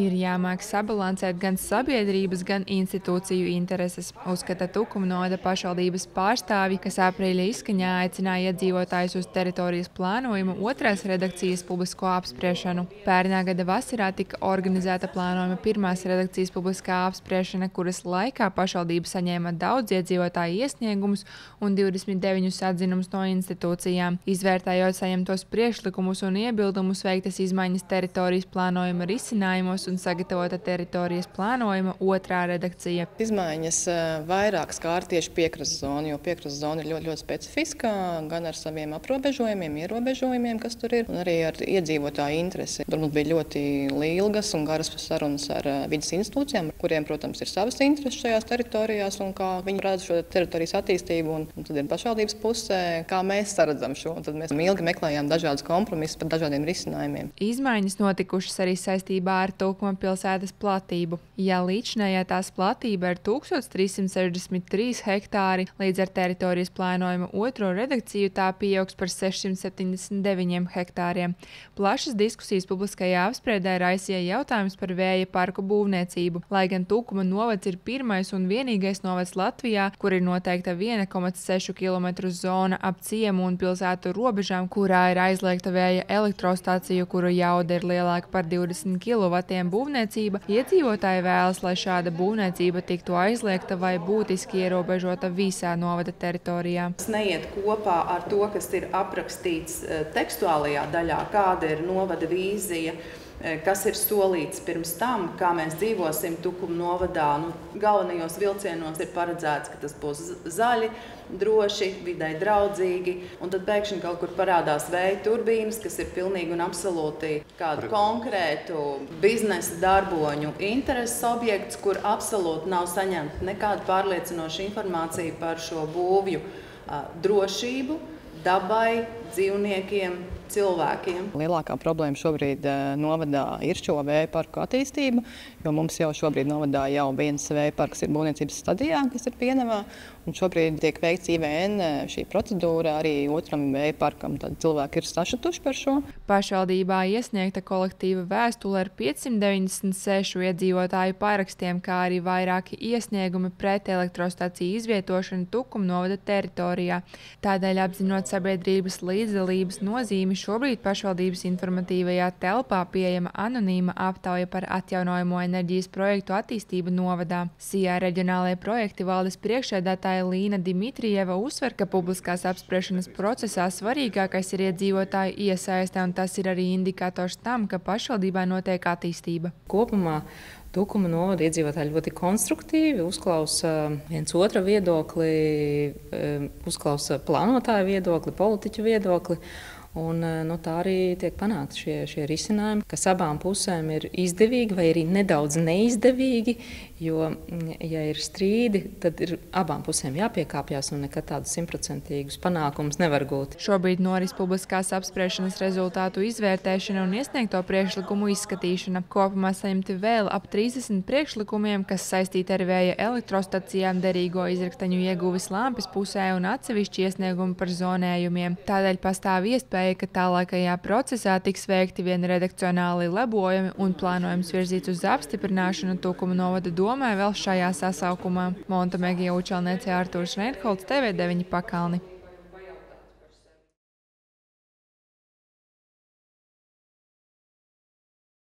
Ir jāmāk sabalansēt gan sabiedrības, gan institūciju intereses, uzskata Tukuma novada pašvaldības pārstāvji, kas aprīļa izskaņā aicināja iedzīvotājus uz teritorijas plānojuma otrās redakcijas publisko apspriešanu. Pērnā gada vasarā tika organizēta plānojuma pirmās redakcijas publiskā apspriešana, kuras laikā pašvaldība saņēma daudz iedzīvotāju iesniegumus un 29 atzinumus no institūcijām. Izvērtējot saņemtos priekšlikumus un iebildumus, veiktas izmaiņas teritorijas plānojuma risinājumos un sagatavota teritorijas plānojuma otrā redakcija. Izmaiņas vairāk skāra tieši piekrastes zonu, jo piekrastes zona ir ļoti specifiska, gan ar saviem aprobežojumiem, ierobežojumiem, kas tur ir, un arī ar iedzīvotāju interesi. Tur mums bija ļoti ilgas un garas sarunas ar vides institūcijām, kuriem, protams, ir savas intereses šajās teritorijās un kā viņi redz šo teritorijas attīstību. Un tad ir pašvaldības pusē, kā mēs saredzam šo. Un tad mēs ilgi meklējām dažādus kompromisus par dažādiem risinājumiem. Izmaiņas notikušas arī saistībā ar Tukuma pilsētas platību. Ja līdzinājā tās platība ir 1363 hektāri, līdz ar teritorijas plānojuma otro redakciju tā pieaugs par 679 hektāriem. Plašas diskusijas publiskajā apspriedē raisīja jautājums par vēja parku būvniecību, lai gan Tukuma novads ir pirmais un vienīgais novads Latvijā, kur ir noteikta 1,6 km zona ap ciemu un pilsētu robežām, kurā ir aizliegta vēja elektrostācija, kuru jauda ir lielāka par 20 kW. Būvniecība, iedzīvotāji vēlas, lai šāda būvniecība tiktu aizliegta vai būtiski ierobežota visā novada teritorijā. Tas neiet kopā ar to, kas ir aprakstīts tekstuālajā daļā, kāda ir novada vīzija, kas ir solīts pirms tam, kā mēs dzīvosim Tukuma novadā. Galvenajos vilcienos ir paredzēts, ka tas būs zaļi, droši, videi draudzīgi, un tad pēkšņi kaut kur parādās vēja turbīnas, kas ir pilnīgi un absolūti kādu konkrētu biznesa darboņu intereses objekts, kur absolūti nav saņemta nekāda pārliecinoša informācija par šo būvju drošību, dabai, dzīvniekiem, cilvēkiem. Lielākā problēma šobrīd novadā ir šo vēja parku attīstība, jo mums jau šobrīd novadā jau viens vēja parks ir būvniecības stadijā, kas ir Pienavā, un šobrīd tiek veikts IVN šī procedūra arī otram vēja parkam. Tad cilvēki ir sašutuši par šo. Pašvaldībā iesniegta kolektīva vēstule ar 596 iedzīvotāju parakstiem, kā arī vairāki iesniegumi pret elektrostaciju izvietošanu Tukuma novada teritorijā. Tādēļ, apzinot sabiedrības līdzdalības nozīmi, šobrīd pašvaldības informatīvajā telpā pieejama anonīma aptauja par atjaunojamo enerģijas projektu attīstību novadā. Sijā reģionālajie projekti valdes priekšsēdētāja Līna Dimitrijeva uzsver, ka publiskās apspriešanas procesā svarīgākais ir iedzīvotāju iesaiste, un tas ir arī indikators tam, ka pašvaldībā notiek attīstība. Kopumā Tukuma novada iedzīvotāji ļoti konstruktīvi, uzklausa viens otra viedokli, uzklausa plānotāju viedokli, politiķu viedokli. Un, tā arī tiek panākti šie risinājumi, kas abām pusēm ir izdevīgi vai arī nedaudz neizdevīgi, jo, ja ir strīdi, tad ir abām pusēm jāpiekāpjas un nekad tādus 100% panākumus nevar gūt. Šobrīd noris publiskās apspriešanas rezultātu izvērtēšana un iesniegto priekšlikumu izskatīšana. Kopumā saņemti vēl ap 30 priekšlikumiem, kas saistīti ar vēja elektrostacijām, derīgo izraktaņu ieguves Lampes pusē un atsevišķi iesniegumi par zonējumiem. Tādēļ pastāv iespēja, ka tālākajā procesā tiks veikti vien redakcionāli labojumi un plānojums virzīts uz apstiprināšanu Tukuma novada domē vēl šajā sasaukumā. Monta Megija Učelniece, Artūrs Reinholds, TV9 Pakalni.